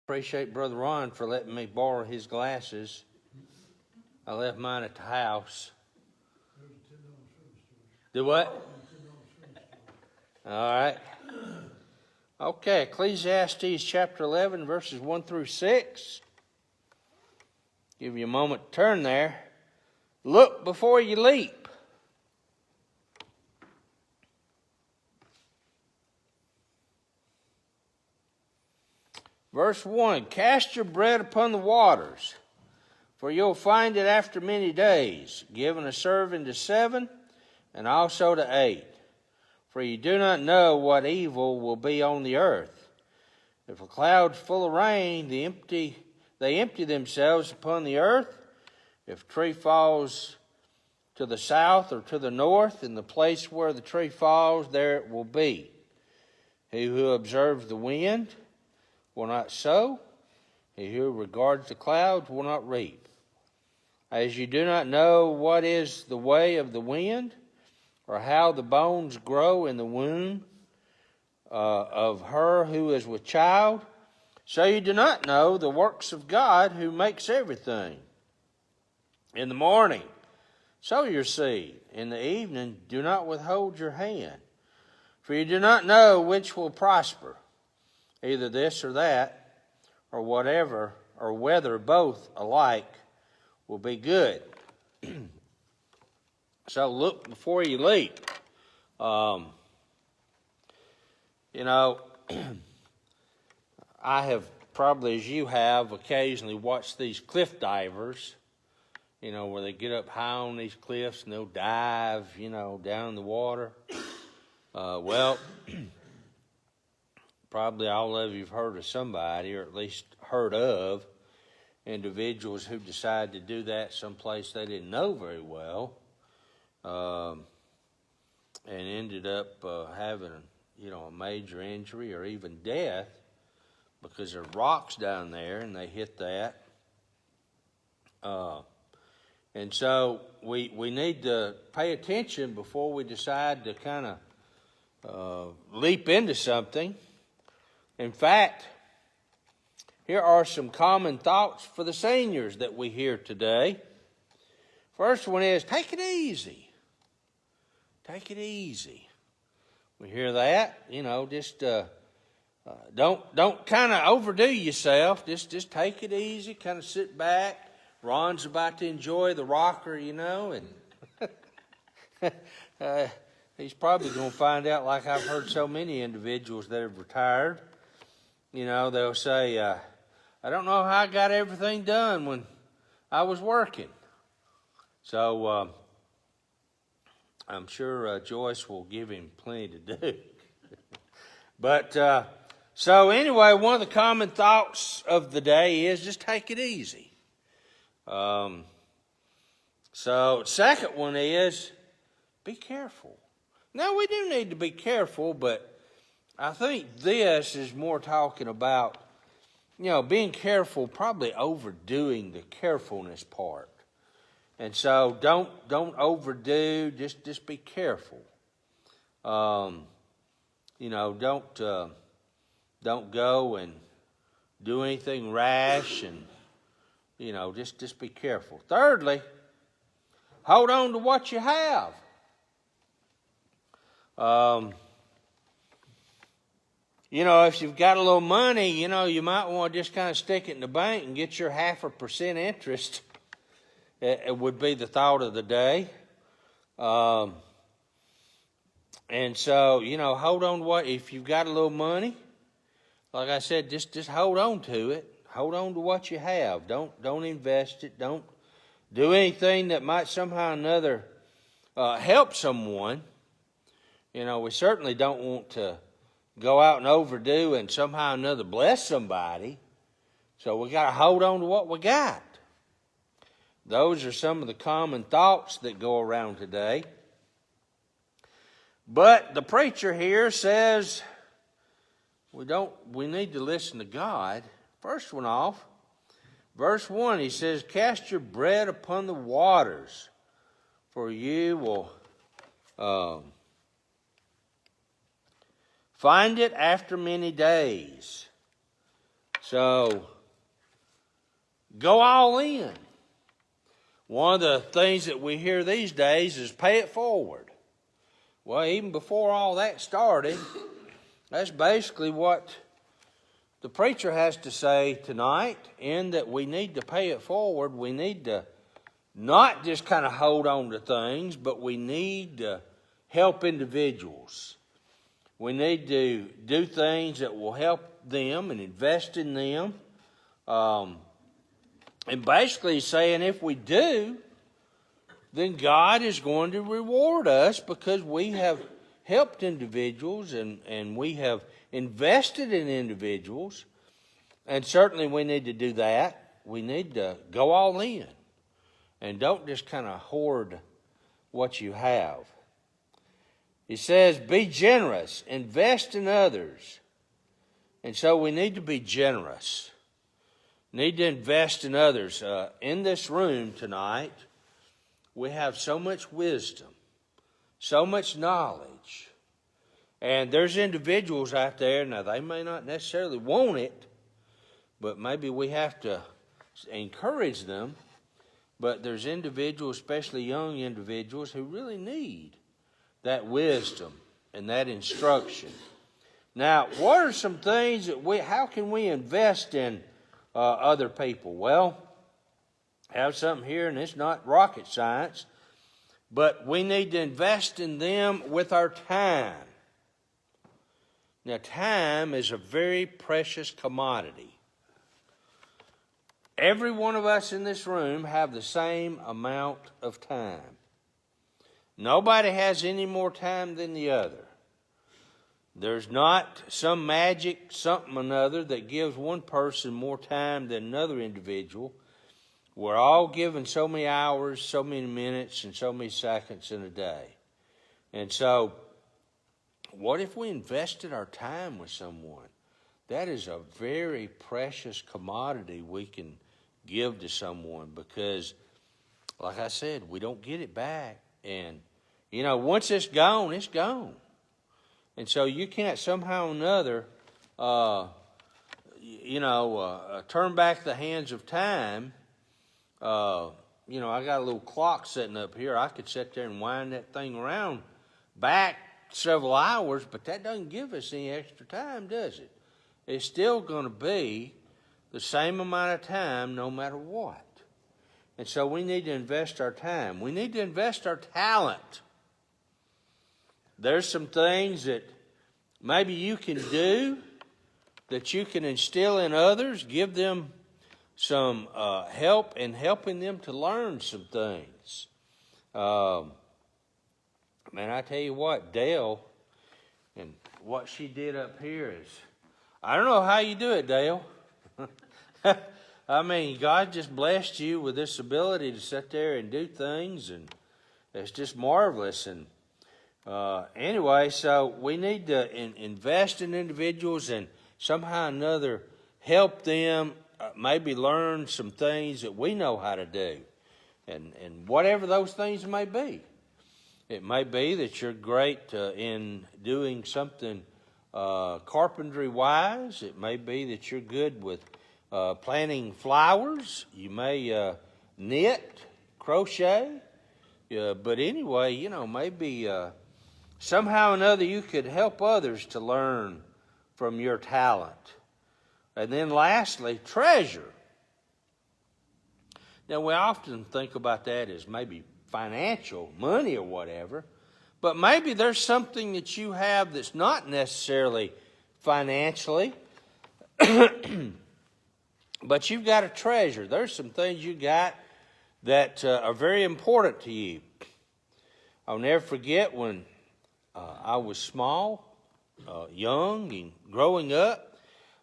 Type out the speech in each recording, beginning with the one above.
Appreciate Brother Ron for letting me borrow his glasses. I left mine at the house. Do what? All right. Okay, Ecclesiastes chapter 11, verses 1 through 6. Give you a moment to turn there. Look before you leap. Verse 1, cast your bread upon the waters, for you'll find it after many days, given a serving to 7, and also to 8. For you do not know what evil will be on the earth. If a cloud's full of rain, they empty themselves upon the earth. If a tree falls to the south or to the north, in the place where the tree falls, there it will be. He who observes the wind will not sow. He who regards the clouds will not reap. As you do not know what is the way of the wind, or how the bones grow in the womb of her who is with child, so you do not know the works of God who makes everything. In the morning, sow your seed. In the evening, do not withhold your hand. For you do not know which will prosper, either this or that, or whatever, or whether both alike will be good. So look before you leap. I have probably, as you have, occasionally watched these cliff divers, where they get up high on these cliffs and they'll dive, down in the water. Probably all of you have heard of somebody, or at least heard of individuals who decided to do that someplace they didn't know very well, and ended up having a major injury or even death because there's rocks down there and they hit that. And so we need to pay attention before we decide to kind of leap into something. In fact, here are some common thoughts for the seniors that we hear today. First one is, take it easy. Take it easy. We hear that, just don't kind of overdo yourself. Just take it easy, kind of sit back. Ron's about to enjoy the rocker, and he's probably going to find out, like I've heard so many individuals that have retired, they'll say, I don't know how I got everything done when I was working. So I'm sure Joyce will give him plenty to do. But so anyway, one of the common thoughts of the day is just take it easy. So second one is be careful. Now we do need to be careful, but I think this is more talking about, being careful, probably overdoing the carefulness part. And so don't overdo, just be careful. Don't go and do anything rash, and just be careful. Thirdly, hold on to what you have. If you've got a little money, you might want to just kind of stick it in the bank and get your 0.5% interest. It would be the thought of the day. And so, hold on to what, if you've got a little money, like I said, just hold on to it. Hold on to what you have. Don't invest it. Don't do anything that might somehow or another help someone. We certainly don't want to go out and overdo and somehow or another bless somebody. So we got to hold on to what we got. Those are some of the common thoughts that go around today. But the preacher here says we need to listen to God. First one off, verse 1, he says, cast your bread upon the waters, for you will find it after many days. So, go all in. One of the things that we hear these days is pay it forward. Well, even before all that started, that's basically what the preacher has to say tonight, in that we need to pay it forward. We need to not just kind of hold on to things, but we need to help individuals. We need to do things that will help them and invest in them. And basically saying if we do, then God is going to reward us because we have helped individuals and we have invested in individuals. And certainly we need to do that. We need to go all in. And don't just kind of hoard what you have. He says, be generous, invest in others. And so we need to be generous. Need to invest in others. In this room tonight, we have so much wisdom, so much knowledge. And there's individuals out there, now they may not necessarily want it, but maybe we have to encourage them. But there's individuals, especially young individuals, who really need that wisdom and that instruction. Now, what are some things that how can we invest in other people? Well, I have something here, and it's not rocket science, but we need to invest in them with our time. Now, time is a very precious commodity. Every one of us in this room have the same amount of time. Nobody has any more time than the other. There's not some magic something or another that gives one person more time than another individual. We're all given so many hours, so many minutes, and so many seconds in a day. And so, what if we invested our time with someone? That is a very precious commodity we can give to someone because, like I said, we don't get it back. And, once it's gone, it's gone. And so you can't somehow or another, turn back the hands of time. I got a little clock sitting up here. I could sit there and wind that thing around back several hours, but that doesn't give us any extra time, does it? It's still going to be the same amount of time no matter what. And so we need to invest our time. We need to invest our talent. There's some things that maybe you can do that you can instill in others, give them some help in helping them to learn some things. Man, I tell you what, Dale, and what she did up here is, I don't know how you do it, Dale. I mean, God just blessed you with this ability to sit there and do things, and it's just marvelous. And anyway, so we need to invest in individuals and somehow or another help them maybe learn some things that we know how to do, and whatever those things may be. It may be that you're great in doing something carpentry-wise. It may be that you're good with planting flowers. You may knit, crochet. But anyway, maybe somehow or another you could help others to learn from your talent. And then lastly, treasure. Now, we often think about that as maybe financial, money or whatever. But maybe there's something that you have that's not necessarily financially, but you've got a treasure. There's some things you got that are very important to you. I'll never forget when I was small, young, and growing up.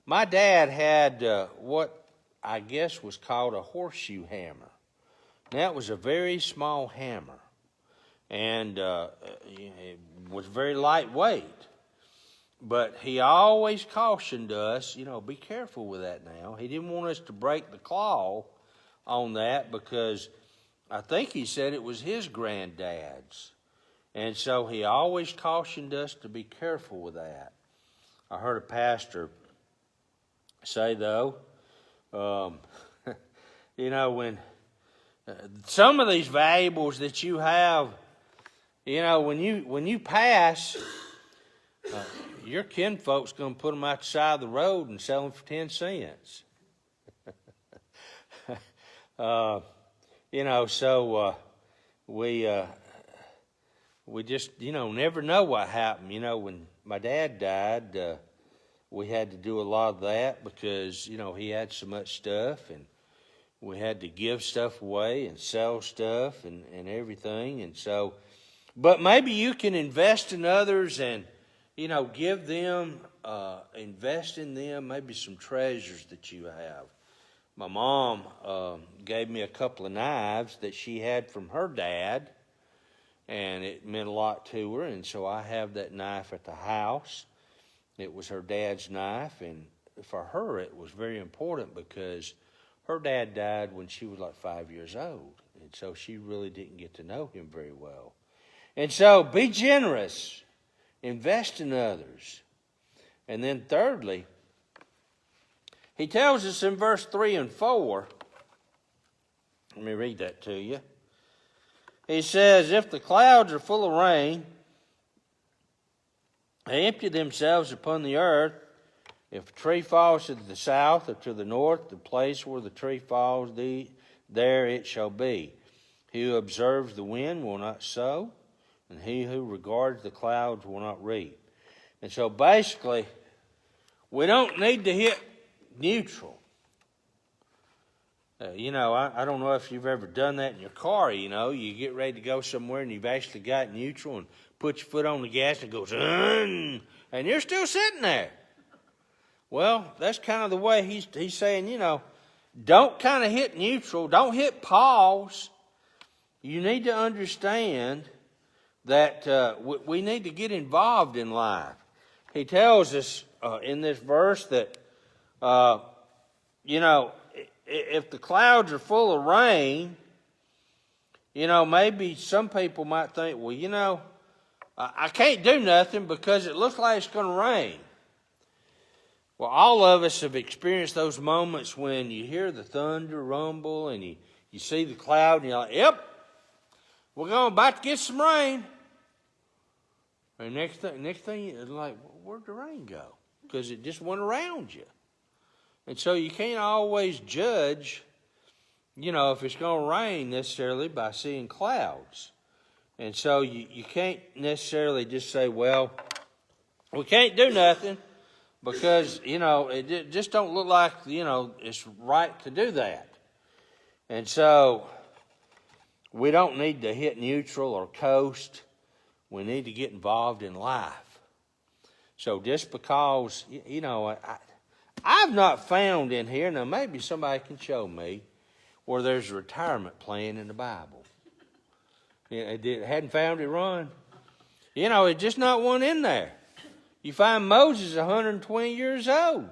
My dad had what I guess was called a horseshoe hammer. That was a very small hammer, and it was very lightweight. But he always cautioned us, be careful with that now. He didn't want us to break the claw on that because I think he said it was his granddad's. And so he always cautioned us to be careful with that. I heard a pastor, say, though, when some of these valuables that you have, when you pass, your kinfolk's going to put them out the side of the road and sell them for 10 cents. We just, never know what happened. When my dad died, we had to do a lot of that because, he had so much stuff, and we had to give stuff away and sell stuff and everything. And so, but maybe you can invest in others and, give them, invest in them, maybe some treasures that you have. My mom gave me a couple of knives that she had from her dad, and it meant a lot to her, and so I have that knife at the house. It was her dad's knife, and for her it was very important because her dad died when she was like 5 years old, and so she really didn't get to know him very well. And so be generous, invest in others. And then thirdly, he tells us in verse 3 and 4, let me read that to you. He says, if the clouds are full of rain, they empty themselves upon the earth. If a tree falls to the south or to the north, the place where the tree falls, there it shall be. He who observes the wind will not sow, and he who regards the clouds will not reap. And so basically, we don't need to hit neutral. I don't know if you've ever done that in your car. You get ready to go somewhere and you've actually got neutral and put your foot on the gas and it goes, and you're still sitting there. Well, that's kind of the way he's saying, don't kind of hit neutral. Don't hit pause. You need to understand that we need to get involved in life. He tells us in this verse that, if the clouds are full of rain, maybe some people might think, well, I can't do nothing because it looks like it's going to rain. Well, all of us have experienced those moments when you hear the thunder rumble and you see the cloud and you're like, yep, we're about to get some rain. And next thing, it's like, where'd the rain go? Because it just went around you. And so you can't always judge, if it's going to rain necessarily by seeing clouds. And so you can't necessarily just say, well, we can't do nothing because, it just don't look like, it's right to do that. And so we don't need to hit neutral or coast. We need to get involved in life. So just because, I've not found in here, now maybe somebody can show me, where there's a retirement plan in the Bible. Hadn't found it, Ron? It's just not one in there. You find Moses 120 years old,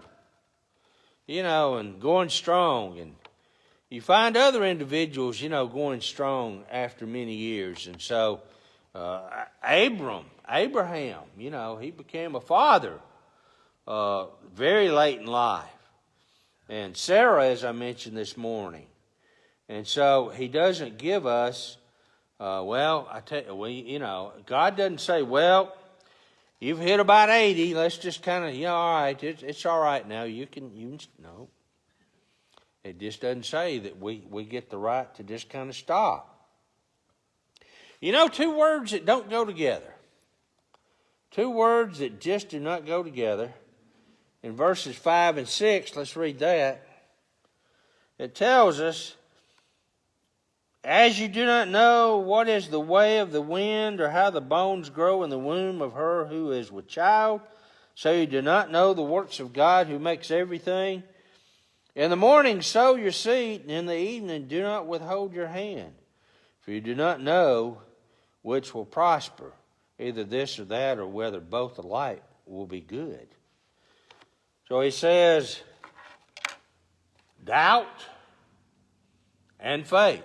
and going strong. And you find other individuals, going strong after many years. And so Abraham, he became a father very late in life. And Sarah, as I mentioned this morning. And so he doesn't give us, I tell you, God doesn't say, well, you've hit about 80. Let's just kind of, all right, it's all right now. You can, no. It just doesn't say that we get the right to just kind of stop. Two words that don't go together. Two words that just do not go together. In verses 5 and 6, let's read that. It tells us, as you do not know what is the way of the wind or how the bones grow in the womb of her who is with child, so you do not know the works of God who makes everything. In the morning sow your seed, and in the evening do not withhold your hand. For you do not know which will prosper, either this or that, or whether both alike will be good. So he says, doubt and faith.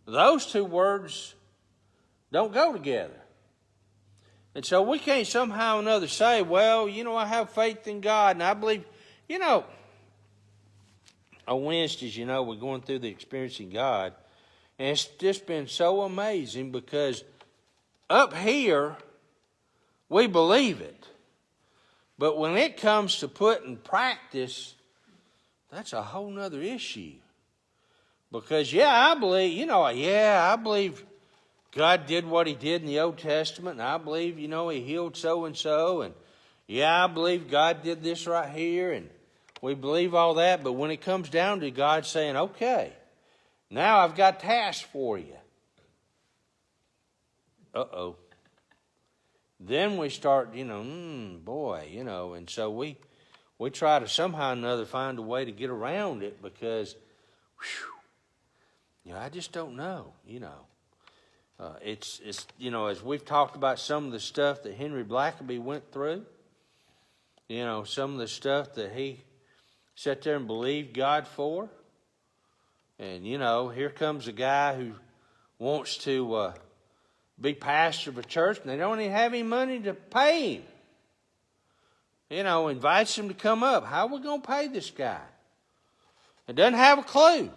Those two words don't go together. And so we can't somehow or another say, well, I have faith in God, and I believe You know, on Wednesdays, we're going through the Experiencing God. And it's just been so amazing because up here, we believe it. But when it comes to put in practice, that's a whole nother issue. Because, I believe, I believe God did what he did in the Old Testament. And I believe, he healed so-and-so. And, I believe God did this right here. And we believe all that. But when it comes down to God saying, okay, now I've got tasks for you. Uh-oh. Then we start, boy, and so we try to somehow or another find a way to get around it because, I just don't know, it's as we've talked about some of the stuff that Henry Blackaby went through, some of the stuff that he sat there and believed God for. And, here comes a guy who wants to be pastor of a church, and they don't even have any money to pay him. Invites him to come up. How are we going to pay this guy? He doesn't have a clue.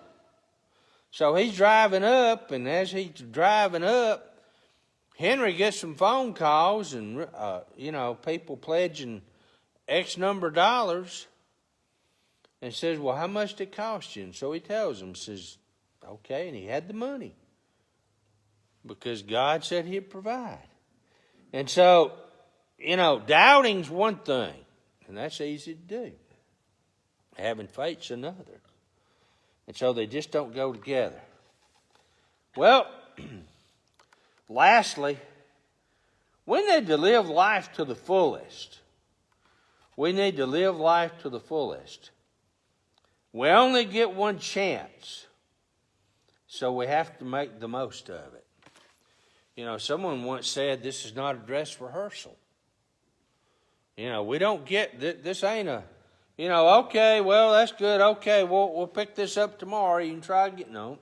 So he's driving up, and as he's driving up, Henry gets some phone calls and, people pledging X number of dollars. And says, well, how much did it cost you? And so he tells them, says, okay, and he had the money. Because God said he'd provide. And so, doubting's one thing, and that's easy to do. Having faith's another. And so they just don't go together. Well, lastly, we need to live life to the fullest. We need to live life to the fullest. We only get one chance, so we have to make the most of it. Someone once said this is not a dress rehearsal. We don't get, this ain't a, okay, well, that's good, okay, we'll pick this up tomorrow, you can try again. No.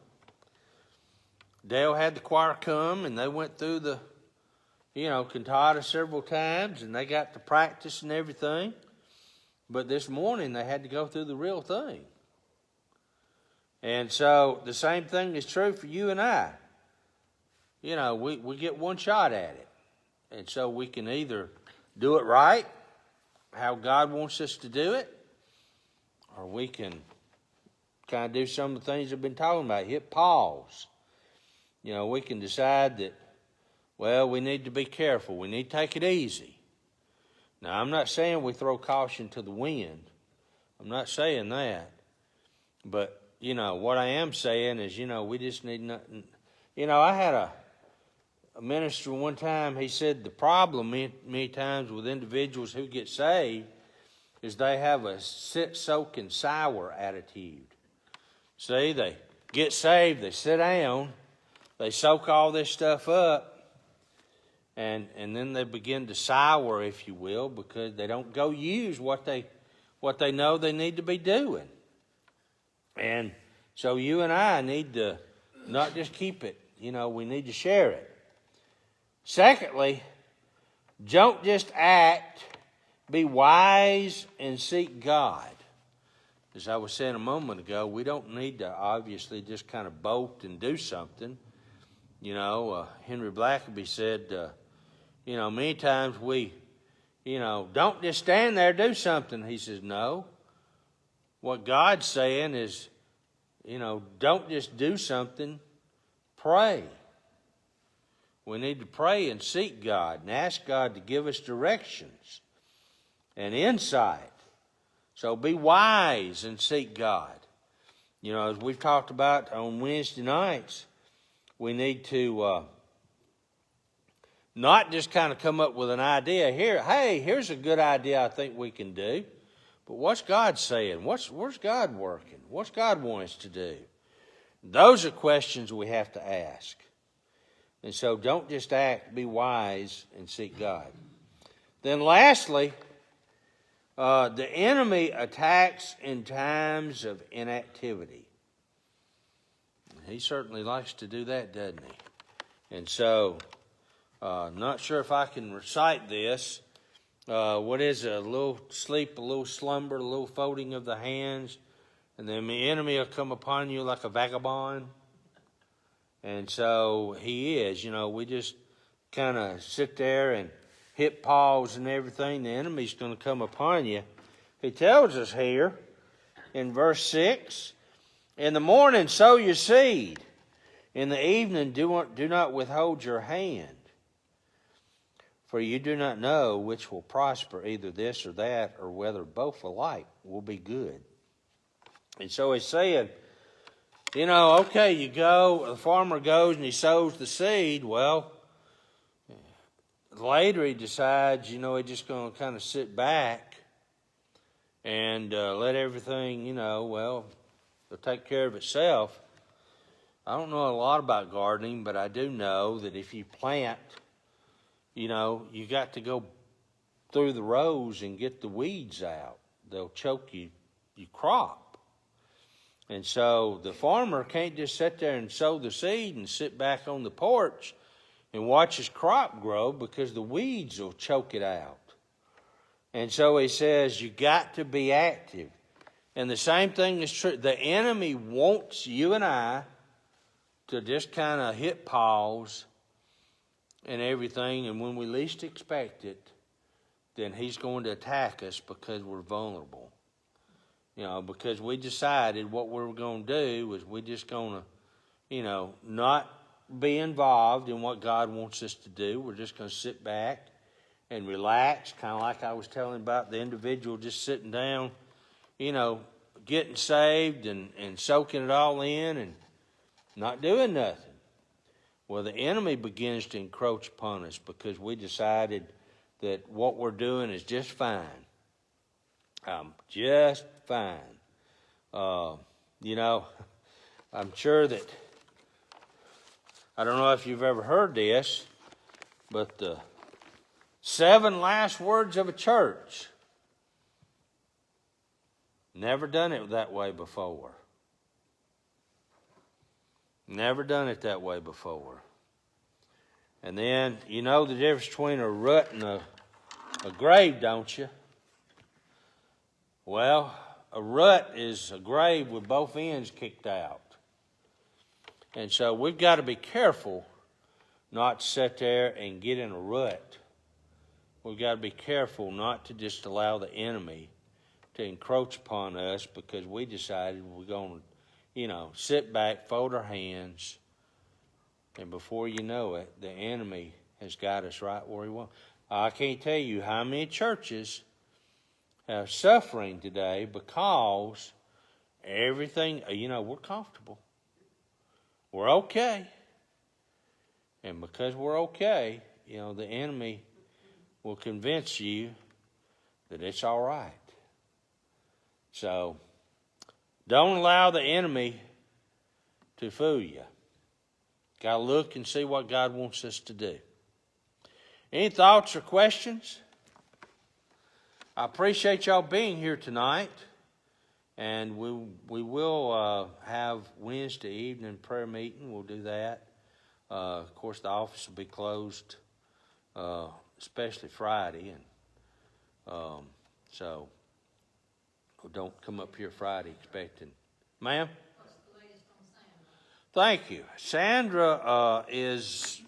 Dale had the choir come, and they went through the, cantata several times, and they got to practice and everything. But this morning, they had to go through the real thing. And so the same thing is true for you and I. We get one shot at it. And so we can either do it right, how God wants us to do it, or we can kind of do some of the things I've been talking about, hit pause. We can decide that, well, we need to be careful. We need to take it easy. Now, I'm not saying we throw caution to the wind. I'm not saying that. But what I am saying is, we just need nothing. I had a minister one time, he said the problem many times with individuals who get saved is they have a sit, soak, and sour attitude. See, they get saved, they sit down, they soak all this stuff up, and then they begin to sour, if you will, because they don't go use what they know they need to be doing. And so you and I need to not just keep it, we need to share it. Secondly, don't just act, be wise and seek God. As I was saying a moment ago, we don't need to obviously just kind of bolt and do something. Henry Blackaby said, many times we, don't just stand there, do something. He says, no. What God's saying is, don't just do something, pray. We need to pray and seek God and ask God to give us directions and insight. So be wise and seek God. As we've talked about on Wednesday nights, we need to not just kind of come up with an idea here. Hey, here's a good idea I think we can do. But what's God saying? Where's God working? What's God want us to do? Those are questions we have to ask. And so don't just act, be wise, and seek God. Then lastly, the enemy attacks in times of inactivity. He certainly likes to do that, doesn't he? And so, not sure if I can recite this, what is it? A little sleep, a little slumber, a little folding of the hands, and then the enemy will come upon you like a vagabond. And so he is. We just kind of sit there and hit pause and everything. The enemy's going to come upon you. He tells us here in verse 6, in the morning sow your seed. In the evening do not withhold your hand. For you do not know which will prosper, either this or that, or whether both alike will be good. And so he's saying, okay, the farmer goes and he sows the seed. Well, later he decides, he's just going to kind of sit back and let everything, it'll take care of itself. I don't know a lot about gardening, but I do know that if you plant, you got to go through the rows and get the weeds out. They'll choke your crop. And so the farmer can't just sit there and sow the seed and sit back on the porch and watch his crop grow, because the weeds will choke it out. And so he says, you got to be active. And the same thing is true. The enemy wants you and I to just kind of hit pause and everything, and when we least expect it, then he's going to attack us because we're vulnerable. Because we decided what we were going to do was we're just going to, not be involved in what God wants us to do. We're just going to sit back and relax, kind of like I was telling about the individual just sitting down, getting saved and soaking it all in and not doing nothing. Well, the enemy begins to encroach upon us because we decided that what we're doing is just fine. Just fine. I'm sure that, I don't know if you've ever heard this, but the 7 last words of a church, never done it that way before. Never done it that way before. And then, you know the difference between a rut and a grave, don't you? Well, a rut is a grave with both ends kicked out. And so we've got to be careful not to sit there and get in a rut. We've got to be careful not to just allow the enemy to encroach upon us because we decided we're going to, sit back, fold our hands, and before you know it, the enemy has got us right where he wants. I can't tell you how many churches are suffering today because everything, we're comfortable. We're okay. And because we're okay, the enemy will convince you that it's all right. So, don't allow the enemy to fool you. Got to look and see what God wants us to do. Any thoughts or questions? I appreciate y'all being here tonight. And we will have Wednesday evening prayer meeting. We'll do that. Of course, the office will be closed, especially Friday. And so don't come up here Friday expecting. Ma'am? What's the latest on Sandra? Thank you. Sandra is